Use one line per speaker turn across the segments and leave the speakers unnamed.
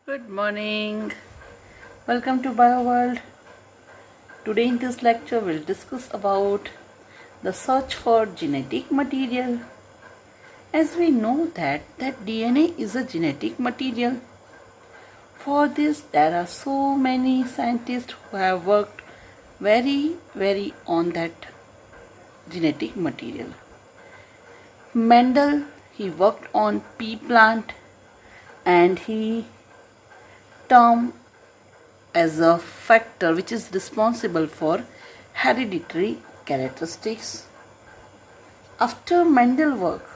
Good morning. Welcome to BioWorld. Today in this lecture we'll discuss about the search for genetic material. As we know that DNA is a genetic material. For this there are so many scientists who have worked very on that genetic material. Mendel, he worked on pea plant and he termed as a factor which is responsible for hereditary characteristics. After Mendel work,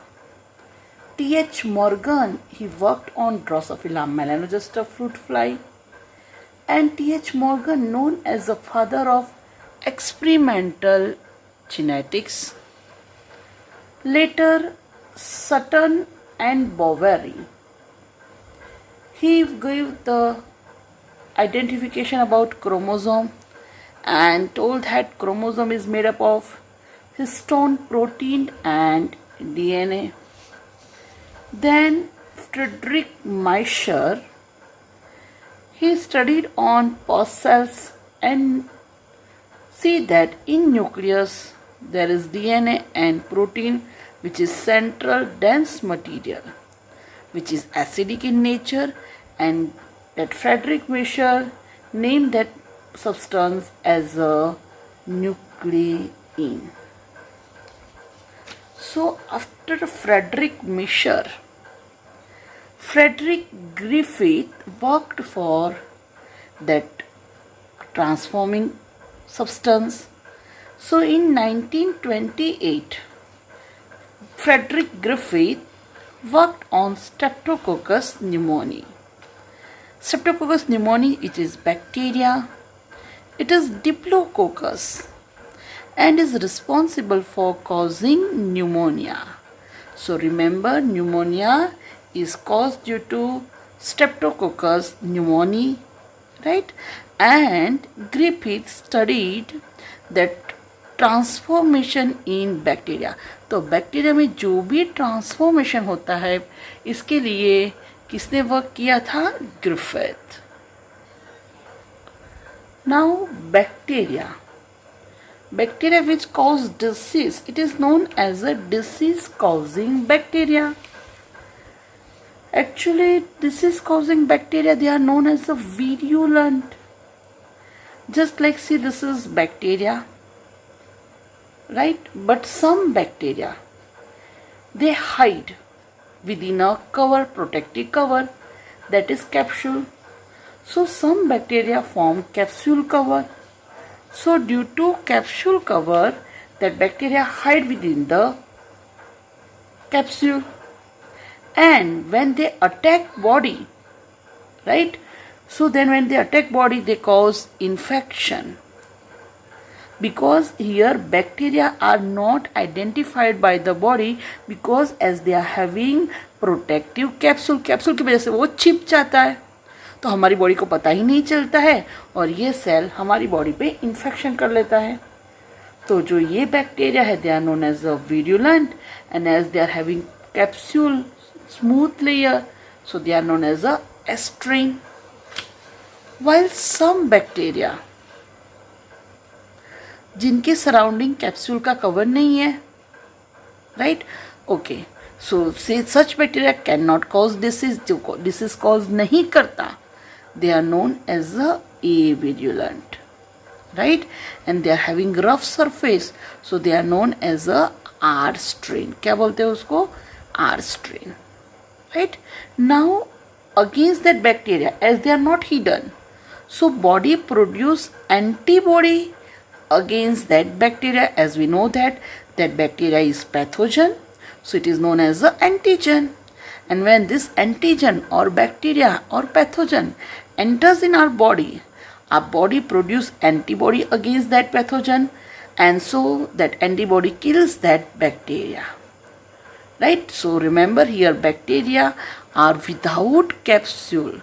T.H. Morgan, he worked on Drosophila melanogaster fruit fly, and T.H. Morgan, known as the father of experimental genetics. Later, Sutton and Boveri, he gave the identification about chromosome and told that chromosome is made up of histone protein and DNA. Then Friedrich Miescher, he studied on pus cells and see that in nucleus there is DNA and protein which is central dense material which is acidic in nature, and that Friedrich Miescher named that substance as a nuclein. So after Friedrich Miescher, Frederick Griffith worked for that transforming substance. So in 1928, Frederick Griffith worked on Streptococcus pneumoniae. Streptococcus pneumoniae, it is bacteria. It is Diplococcus and is responsible for causing pneumonia. So remember, pneumonia is caused due to Streptococcus pneumoniae, right? And Griffith studied that transformation in bacteria. तो bacteria में जो भी transformation होता है इसके लिए किसने work किया था? Griffith. Now bacteria which cause disease, it is known as a disease causing bacteria. Actually, disease causing bacteria, they are known as the virulent. Just like, see, this is bacteria, right? But some bacteria, they hide within a cover, protective cover, that is capsule. So some bacteria form capsule cover. So due to capsule cover, that bacteria hide within the capsule. And when they attack body, right? So then when they attack body, they cause infection. Because here bacteria are not identified by the body, because as they are having protective capsule की वजह से वो छिप जाता है, तो हमारी body को पता ही नहीं चलता है और ये सेल हमारी बॉडी पे इन्फेक्शन कर लेता है. तो जो ये बैक्टीरिया है, they are known as a virulent, and as they are having capsule smooth layer, so they are known as a estrine. While some bacteria जिनके सराउंडिंग कैप्सूल का कवर नहीं है, राइट? ओके, सो से such bacteria can not cause disease, जो disease cause नहीं करता, they are known as a virulent, right? And they are having rough surface, so they are known as a R strain. क्या बोलते हैं उसको? R strain. Right? Now against that bacteria, as they are not hidden, so body produce antibody against that bacteria. As we know that bacteria is pathogen, so it is known as the antigen. And when this antigen or bacteria or pathogen enters in our body produce antibody against that pathogen, and so that antibody kills that bacteria. Right? So remember here, bacteria are without capsule,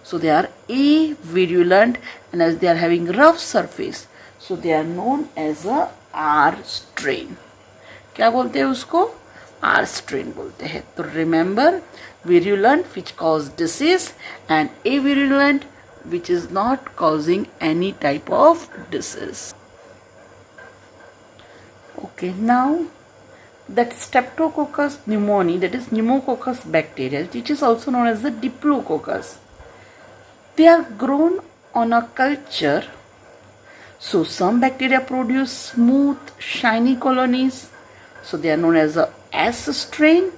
so they are avirulent, and as they are having rough surface, so they are known as a R strain. क्या बोलते हैं उसको? R strain बोलते हैं। तो remember, virulent which cause disease and A virulent which is not causing any type of disease. Okay, now that Streptococcus pneumoniae, that is pneumococcus bacteria, which is also known as the Diplococcus, they are grown on a culture. So some bacteria produce smooth shiny colonies, so they are known as a S strain,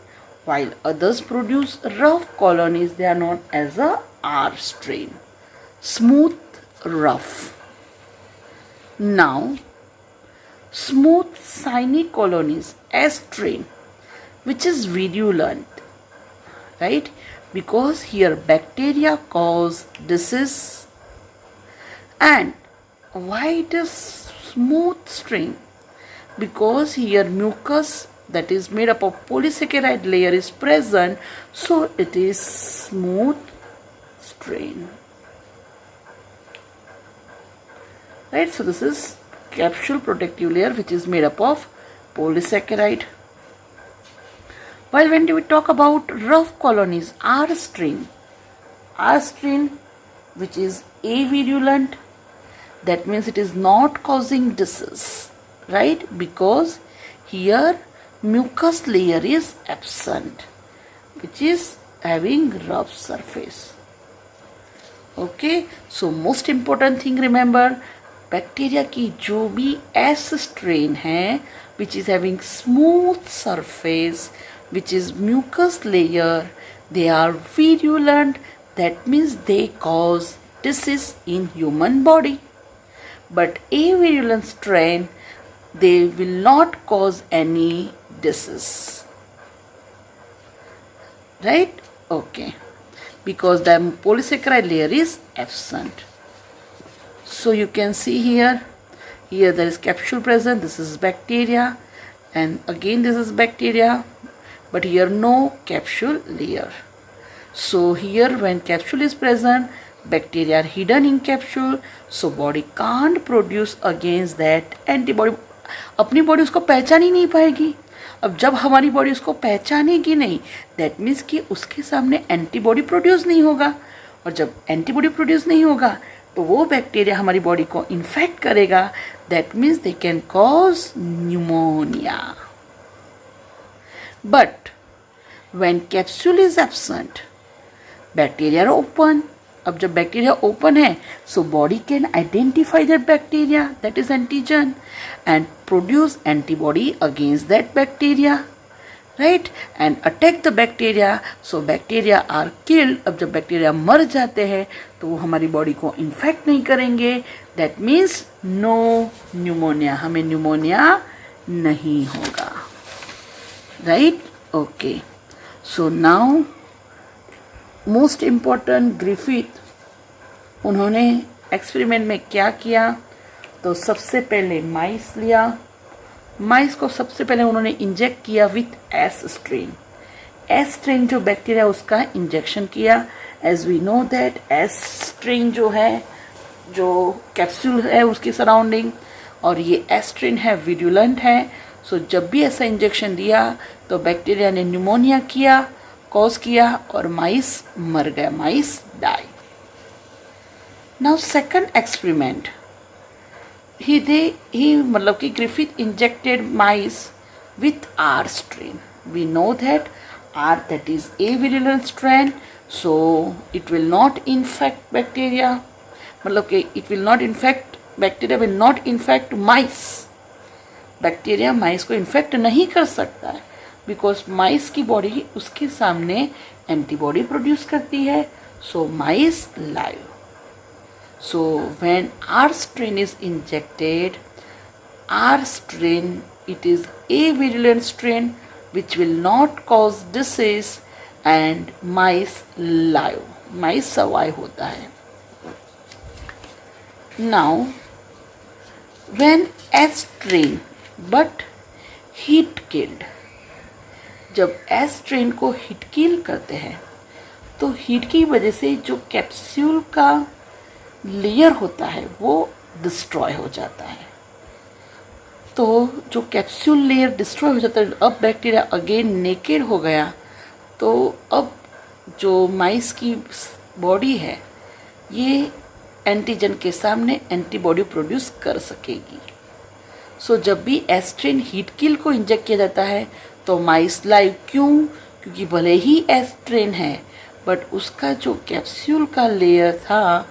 while others produce rough colonies, they are known as a R strain. Smooth, rough. Now, smooth shiny colonies, S strain, which is virulent, right? Because here bacteria cause disease. And why it is smooth strain? Because here mucus that is made up of polysaccharide layer is present, so it is smooth strain. Right, so this is capsule protective layer which is made up of polysaccharide. While when we talk about rough colonies, R strain which is avirulent, that means it is not causing disease, right? Because here mucus layer is absent, which is having rough surface. Okay, so most important thing, remember, bacteria की जो भी S strain है which is having smooth surface which is mucus layer, they are virulent, that means they cause disease in human body. But avirulent strain, they will not cause any disease, right? Okay, because the polysaccharide layer is absent. So you can see here there is capsule present, this is bacteria, and again this is bacteria, but here no capsule layer. So here when capsule is present, bacteria are hidden in capsule, so body can't produce against that antibody. अपनी body उसको पहचान ही नहीं पाएगी. अब जब हमारी body उसको पहचानेगी नहीं, दैट मीन्स कि उसके सामने एंटीबॉडी प्रोड्यूस नहीं होगा, और जब एंटीबॉडी प्रोड्यूस नहीं होगा तो वो बैक्टीरिया हमारी बॉडी को इन्फेक्ट करेगा. That means they can cause pneumonia. But when capsule is absent, bacteria open. अब जब बैक्टीरिया ओपन है, so body can identify that bacteria, that is antigen, and produce antibody against that bacteria, right, and attack the bacteria. So bacteria are killed. अब जब bacteria मर जाते हैं तो वो हमारी बॉडी को इन्फेक्ट नहीं करेंगे. दैट मीन्स नो न्यूमोनिया, हमें न्यूमोनिया नहीं होगा, right? Okay, so now most important, Griffith उन्होंने एक्सपेरिमेंट में क्या किया? तो सबसे पहले माइस लिया. माइस को सबसे पहले उन्होंने इंजेक्ट किया with S strain. S strain जो बैक्टीरिया उसका इंजेक्शन किया. As we know that S strain जो है, जो कैप्सूल है उसकी सराउंडिंग, और ये एस स्ट्रेन है, विरुलेंट है. सो जब भी ऐसा इंजेक्शन दिया तो बैक्टीरिया ने न्यूमोनिया कॉज किया और माइस मर गया, mice die. Now second experiment, मतलब कि Griffith injected mice with R strain. We know that R, that is a virulent strain, so it will not infect bacteria, मतलब कि it will not infect bacteria, will not infect mice. Bacteria mice को infect नहीं कर सकता है, because माइस की body उसके सामने एंटीबॉडी प्रोड्यूस करती है. सो माइस live. So when R strain is injected, R strain, it is a virulent strain which will not cause disease, and mice live, mice survive होता है. Now when S strain but heat killed, जब S strain को heat kill करते हैं तो heat की वजह से जो कैप्सूल का लेयर होता है वो डिस्ट्रॉय हो जाता है. तो जो कैप्सूल लेयर डिस्ट्रॉय हो जाता है, अब बैक्टीरिया अगेन नेकेड हो गया, तो अब जो माइस की बॉडी है ये एंटीजन के सामने एंटीबॉडी प्रोड्यूस कर सकेगी। सो जब भी एस्ट्रिन हीट किल को इंजेक्ट किया जाता है तो माइस लाइव, क्यों? क्योंकि भले ही एस्ट्रिन है बट उसका जो कैप्सूल का लेयर था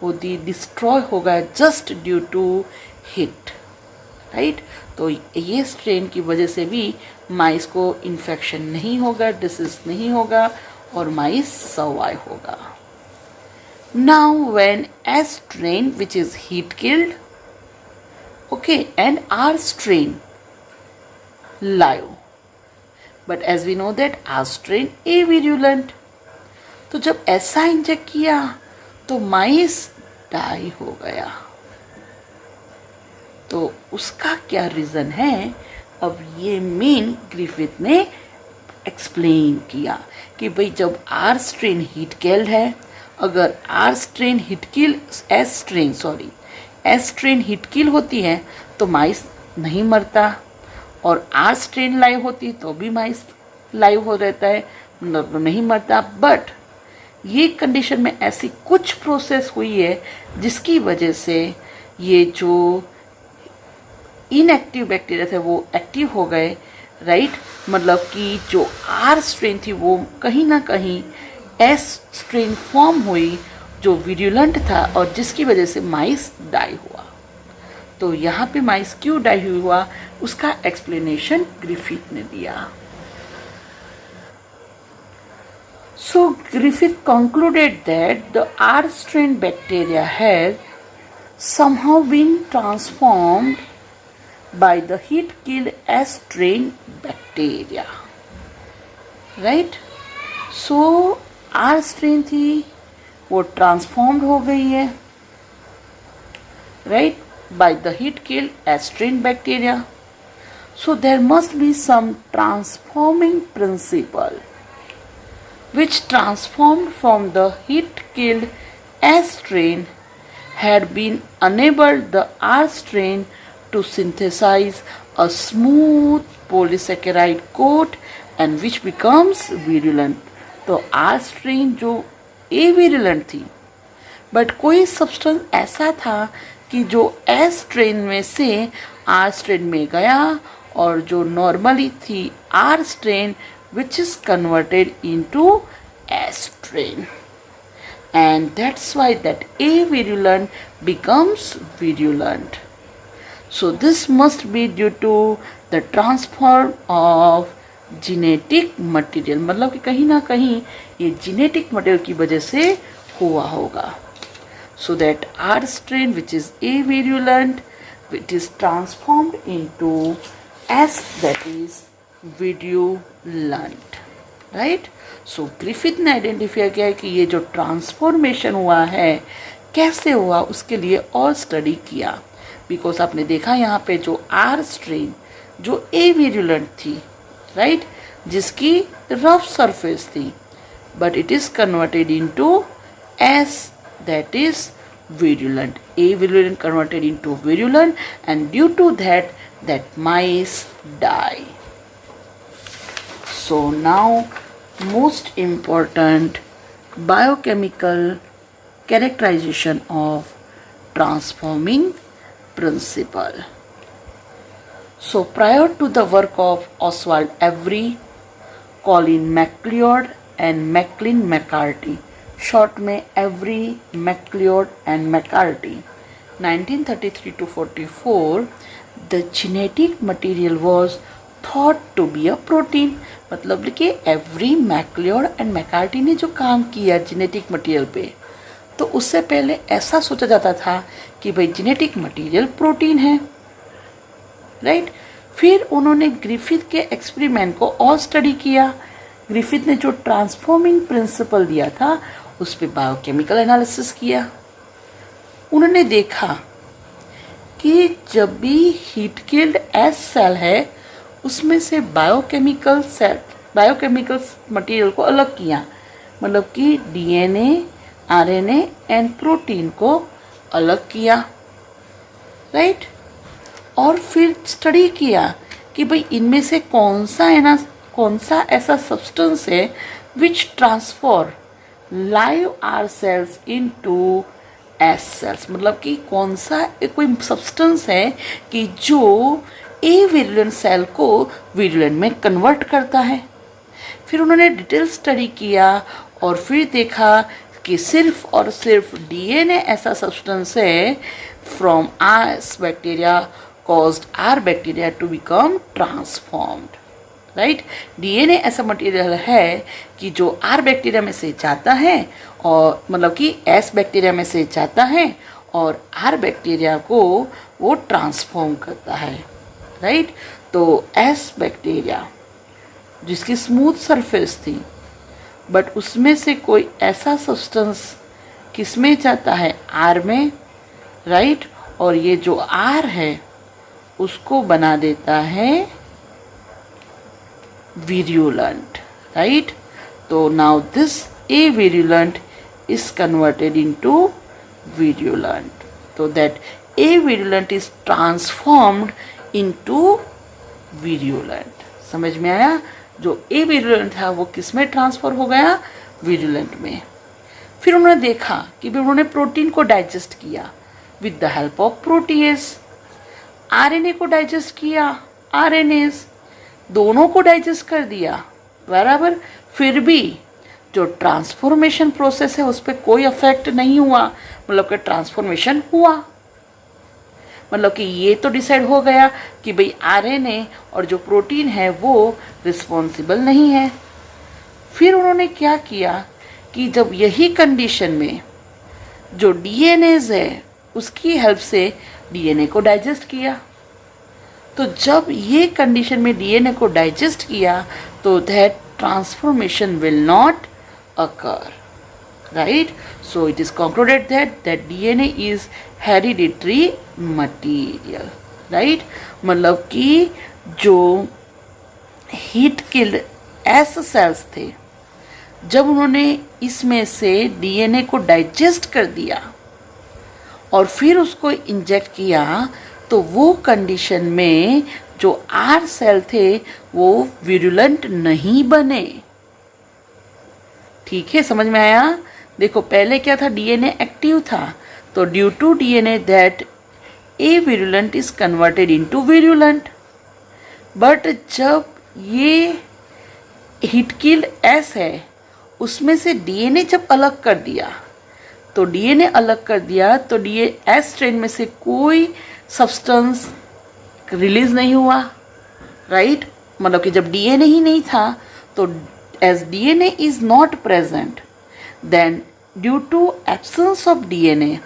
वो डिस्ट्रॉय हो गया just due to heat, right. तो ये स्ट्रेन की वजह से भी माइस को इन्फेक्शन नहीं होगा, डिसीज नहीं होगा और माइस सर्वाइव होगा। Now when S strain which is heat killed, okay, and R strain live, but as we know that R strain avirulent, तो जब ऐसा इंजेक्ट किया तो माइस डाई हो गया। तो उसका क्या रीज़न है, अब ये मेन ग्रिफिथ ने एक्सप्लेन किया कि भाई जब आर स्ट्रेन हीट किल्ड है, अगर R strain heat kill S strain heat kill होती है तो माइस नहीं मरता, और आर स्ट्रेन लाइव होती तो भी माइस लाइव हो रहता है, मतलब नहीं मरता। बट ये कंडीशन में ऐसी कुछ प्रोसेस हुई है जिसकी वजह से ये जो इनएक्टिव बैक्टीरिया थे वो एक्टिव हो गए, राइट। मतलब कि जो आर स्ट्रेन थी वो कहीं ना कहीं एस स्ट्रेन फॉर्म हुई जो विरुलेंट था और जिसकी वजह से माइस डाई हुआ। तो यहाँ पे माइस क्यों डाई हुआ उसका एक्सप्लेनेशन ग्रिफिथ ने दिया। So Griffith concluded that the R strain bacteria has somehow been transformed by the heat killed S strain bacteria, right? So R strain थी वो ट्रांसफॉर्म्ड हो गई है, right, by the heat killed S strain bacteria. So there must be some transforming principle which transformed from the heat killed S strain had been enabled the R strain to synthesize a smooth polysaccharide coat and which becomes virulent. तो R strain जो avirulent थी, but कोई substance ऐसा था कि जो S strain में से R strain में गया और जो नॉर्मली थी R strain which is converted into S strain, and that's why that avirulent becomes virulent. So this must be due to the transfer of genetic material, मतलब कि कहीं ना कहीं ये genetic material की वजह से हुआ होगा। So that R strain which is avirulent, it is transformed into S that is virulent, right. So Griffith ने आइडेंटिफाई किया कि ये जो ट्रांसफॉर्मेशन हुआ है कैसे हुआ, उसके लिए और स्टडी किया। बिकॉज आपने देखा यहाँ पे जो आर स्ट्रेन जो एविरुलेंट थी, राइट, जिसकी रफ सरफेस थी, but it is converted into S that is virulent. Avirulent converted into virulent, and due to that mice die. So now most important biochemical characterization of transforming principle. So prior to the work of Oswald Avery, Colin MacLeod and Maclean McCarthy, short में Avery, MacLeod and McCarthy, 1933 to 44, the genetic material was thought to be a protein. मतलब कि every, McLeod and McCarthy ने जो काम किया genetic material पे, तो उससे पहले ऐसा सोचा जाता था कि भाई जेनेटिक मटेरियल प्रोटीन है, राइट। फिर उन्होंने ग्रिफिथ के एक्सपेरिमेंट को और स्टडी किया। ग्रिफिथ ने जो ट्रांसफॉर्मिंग प्रिंसिपल दिया था उस पर बायोकेमिकल एनालिसिस किया। उन्होंने देखा कि जब भी हीट किल्ड एस सेल है उसमें से बायोकेमिकल मटेरियल को अलग किया, मतलब कि डीएनए, आरएनए एंड प्रोटीन को अलग किया, राइट। और फिर स्टडी किया कि भाई इनमें से कौन सा ऐसा सब्सटेंस है which transform live R cells into S cells, मतलब कि कौन सा कोई सब्सटेंस है कि जो ए विरुलेंट सेल को विरुलेंट में कन्वर्ट करता है। फिर उन्होंने डिटेल स्टडी किया और फिर देखा कि सिर्फ और सिर्फ डीएनए ऐसा सब्सटेंस है from R's bacteria caused R bacteria to become transformed, right. DNA ऐसा मटेरियल है कि जो आर बैक्टीरिया में से जाता है और मतलब कि एस बैक्टीरिया में से जाता है और आर बैक्टीरिया को वो ट्रांसफॉर्म करता है, राइट। तो एस बैक्टीरिया जिसकी स्मूथ सरफेस थी, बट उसमें से कोई ऐसा सब्सटेंस किस में जाता है, आर में, राइट। और ये जो आर है उसको बना देता है virulent, right? So now this A virulent is converted into virulent. So that A virulent is transformed into virulent. समझ में आया? जो A virulent था वो किस में ट्रांसफर हो गया, virulent में। फिर उन्होंने देखा कि भी उन्होंने प्रोटीन को डाइजेस्ट किया with the help of protease, RNA को डाइजेस्ट किया, आरएनएज दोनों को डाइजेस्ट कर दिया बराबर। फिर भी जो ट्रांसफॉर्मेशन प्रोसेस है उस पर कोई अफेक्ट नहीं हुआ, मतलब कि ट्रांसफॉर्मेशन हुआ, मतलब कि ये तो डिसाइड हो गया कि भाई आरएनए और जो प्रोटीन है वो रिस्पॉन्सिबल नहीं है। फिर उन्होंने क्या किया कि जब यही कंडीशन में जो डीएनएज है उसकी हेल्प से डीएनए को डाइजेस्ट किया, तो जब ये कंडीशन में डीएनए को डाइजेस्ट किया तो that transformation will not occur, right. So it is concluded that DNA is hereditary material, right. मतलब कि जो हीट किल्ड एस सेल्स थे, जब उन्होंने इसमें से डीएनए को डाइजेस्ट कर दिया और फिर उसको इंजेक्ट किया, तो वो कंडीशन में जो आर सेल थे वो विरुलेंट नहीं बने। ठीक है, समझ में आया? देखो पहले क्या था, डीएनए एक्टिव था, तो due to DNA that a virulent is converted into virulent. But जब ये हिट किल्ड एस है उसमें से डीएनए जब अलग कर दिया, तो डीएनए अलग कर दिया तो एस स्ट्रेन में से कोई सब्सटेंस रिलीज नहीं हुआ, राइट। मतलब कि जब डीएनए ही नहीं था तो as DNA is not present, then due to absence of DNA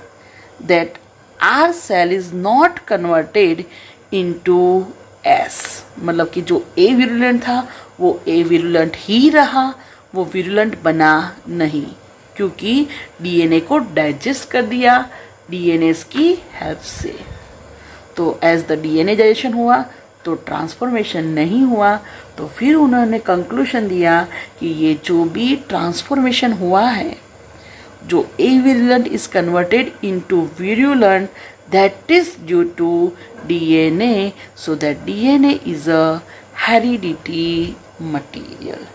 that R cell is not converted into S. मतलब कि जो ए विरुलेंट था वो ए विरुलेंट ही रहा, वो विरुलेंट बना नहीं, क्योंकि डीएनए को डाइजेस्ट कर दिया डीएनए की हेल्प से। तो एज द डीएनए डाइजेशन हुआ तो ट्रांसफॉर्मेशन नहीं हुआ। तो फिर उन्होंने कंक्लूजन दिया कि ये जो भी ट्रांसफॉर्मेशन हुआ है, जो a virulent is converted into virulent, that is due to DNA. So that DNA is a hereditary material.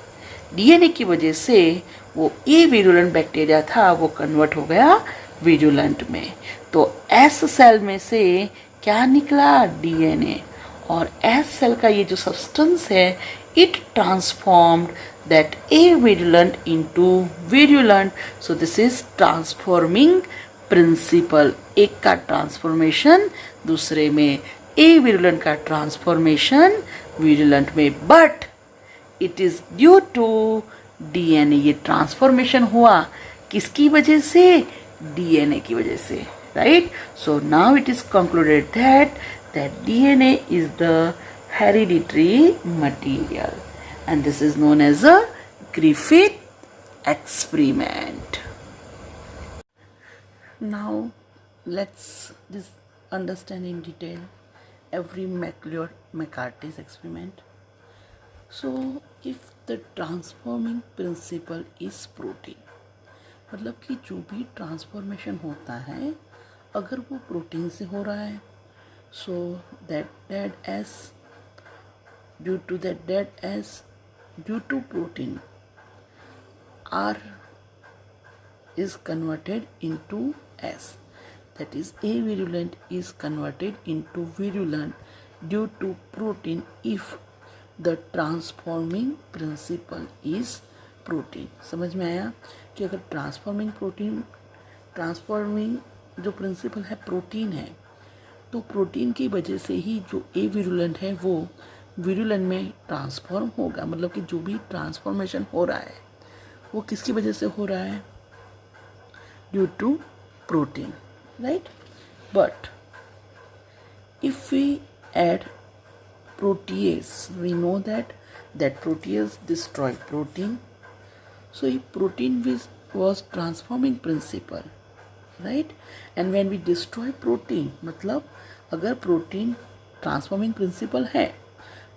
DNA की वजह से वो ए विरुलेंट बैक्टीरिया था वो कन्वर्ट हो गया विरुलेंट में। तो एस सेल में से क्या निकला, डीएनए, और एस सेल का ये जो सब्सटेंस है it transformed that a virulent into virulent. So this is transforming principle. एक का ट्रांसफॉर्मेशन दूसरे में, ए विरुलेंट का ट्रांसफॉर्मेशन विरुलेंट में, but it is due to DNA. ये ट्रांसफॉर्मेशन हुआ किसकी वजह से, डीएनए की वजह से, right? So now it is concluded that DNA is the hereditary material, and this is known as a Griffith experiment. Now let's just understand in detail every McCarthy's experiment. So if the transforming principle is protein, मतलब कि जो भी transformation होता है अगर वो protein से हो रहा है So that dead S, due to that dead S, due to protein, R is converted into S. That is, avirulent is converted into virulent due to protein if the transforming principle is protein. समझ में आया कि अगर transforming जो principal है protein है, तो protein की वजह से ही जो एविरुलेंट है वो विरुलेंट में ट्रांसफॉर्म होगा. मतलब कि जो भी ट्रांसफॉर्मेशन हो रहा है वो किसकी वजह से हो रहा है? Due to protein, right. But if we add protease, we know that protease destroy protein. So if protein was transforming principle, right, and when we destroy protein, मतलब अगर प्रोटीन ट्रांसफॉर्मिंग प्रिंसिपल है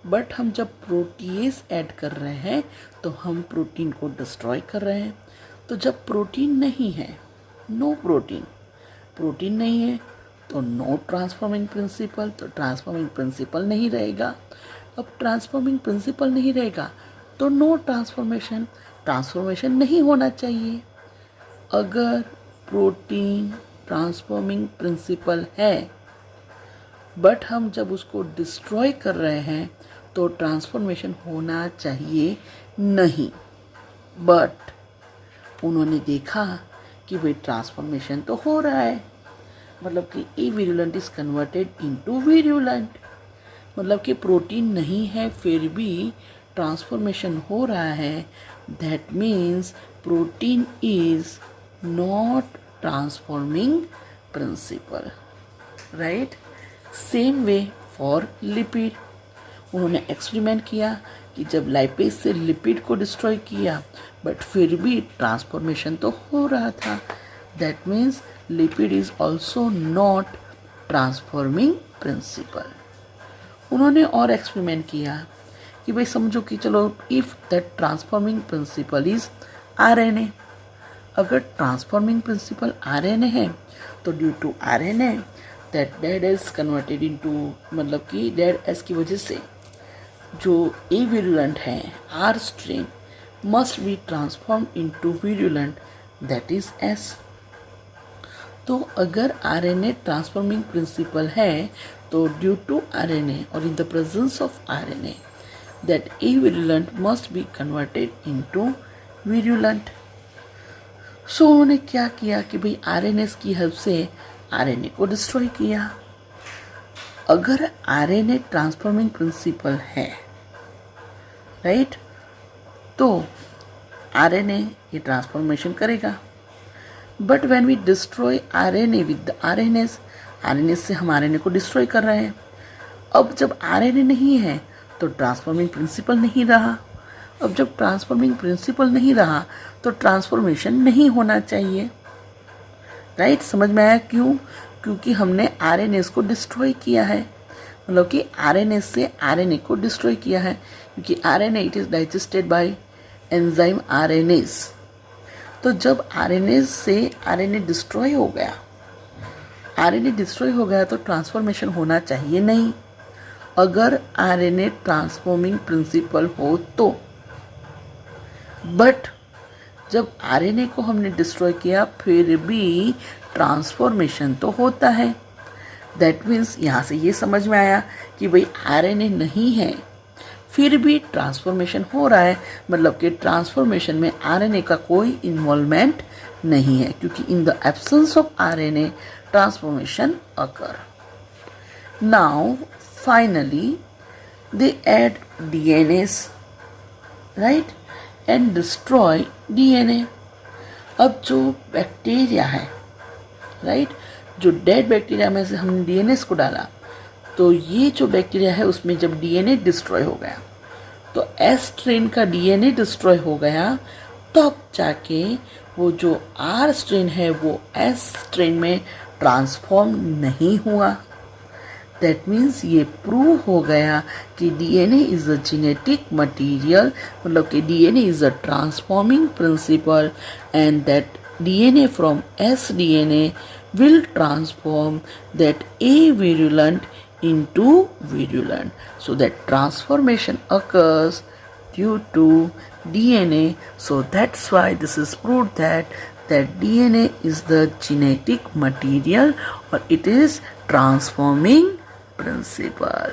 बट हम जब protease add कर रहे हैं तो हम प्रोटीन को डिस्ट्रॉय कर रहे हैं. तो जब प्रोटीन नहीं है, नो प्रोटीन नहीं है तो नो ट्रांसफॉर्मिंग प्रिंसिपल, तो ट्रांसफॉर्मिंग प्रिंसिपल नहीं रहेगा. अब ट्रांसफॉर्मिंग प्रिंसिपल नहीं रहेगा तो नो ट्रांसफॉर्मेशन नहीं होना चाहिए. अगर प्रोटीन ट्रांसफॉर्मिंग प्रिंसिपल है बट हम जब उसको डिस्ट्रॉय कर रहे हैं तो ट्रांसफॉर्मेशन होना चाहिए नहीं. बट उन्होंने देखा कि भाई ट्रांसफॉर्मेशन तो हो रहा है, मतलब कि एविरुलेंट इज कन्वर्टेड इनटू विरुलेंट. मतलब कि प्रोटीन नहीं है फिर भी ट्रांसफॉर्मेशन हो रहा है. That means protein is not transforming principal, right. Same way for lipid. उन्होंने एक्सपेरिमेंट किया कि जब लाइपेज से लिपिड को डिस्ट्रॉय किया बट फिर भी ट्रांसफॉर्मेशन तो हो रहा था. That means lipid is also not transforming principle. उन्होंने और एक्सपेरिमेंट किया कि भाई समझो कि चलो if that transforming principle is RNA. अगर ट्रांसफॉर्मिंग प्रिंसिपल RNA है तो due to RNA that dead S converted into, मतलब कि डेड एस की वजह से जो एविरुलेंट है R strain must be transform into virulent, that is S. तो अगर RNA ट्रांसफॉर्मिंग प्रिंसिपल है तो ड्यू टू RNA और in the presence of RNA that avirulent must be converted into virulent. So उन्होंने क्या किया कि भाई RNA की हेल्प से RNA को डिस्ट्रॉय किया. अगर RNA ट्रांसफॉर्मिंग प्रिंसिपल है, राइट, तो RNA ये ट्रांसफॉर्मेशन करेगा. But when we destroy RNA with the RNA से हम RNA को डिस्ट्रॉय कर रहे हैं. अब जब RNA नहीं है तो ट्रांसफॉर्मिंग प्रिंसिपल नहीं रहा. अब जब ट्रांसफॉर्मिंग प्रिंसिपल नहीं रहा तो ट्रांसफॉर्मेशन नहीं होना चाहिए, राइट. समझ में आया क्यों? क्योंकि हमने RNA को डिस्ट्रॉय किया है. मतलब कि RNA से RNA को डिस्ट्रॉय किया है क्योंकि RNA it is digested by enzyme RNase. तो जब RNA से RNA डिस्ट्रॉय हो गया तो ट्रांसफॉर्मेशन होना चाहिए नहीं. अगर RNA ट्रांसफॉर्मिंग प्रिंसिपल हो तो. बट जब RNA को हमने डिस्ट्रॉय किया फिर भी ट्रांसफॉर्मेशन तो होता है. दैट मीन्स यहाँ से ये समझ में आया कि भाई RNA नहीं है फिर भी ट्रांसफॉर्मेशन हो रहा है. मतलब कि ट्रांसफॉर्मेशन में RNA का कोई इन्वॉल्वमेंट नहीं है क्योंकि in the absence of RNA transformation occur. Now finally they add DNAs, right, and destroy DNA. अब जो बैक्टीरिया है, राइट, जो डेड बैक्टीरिया में से हमने DNAs को डाला तो ये जो बैक्टीरिया है उसमें जब DNA डिस्ट्रॉय हो गया तो S स्ट्रेन का DNA डिस्ट्रॉय हो गया, तब जाके वो जो R स्ट्रेन है वो S स्ट्रेन में ट्रांसफॉर्म नहीं हुआ. दैट मीन्स ये प्रूव हो गया कि DNA is a genetic material. मतलब कि DNA is a transforming principle and that DNA from S DNA will transform that avirulent into virulent. So that transformation occurs due to DNA. So that's why this is proved that DNA is the genetic material, or it is transforming principle.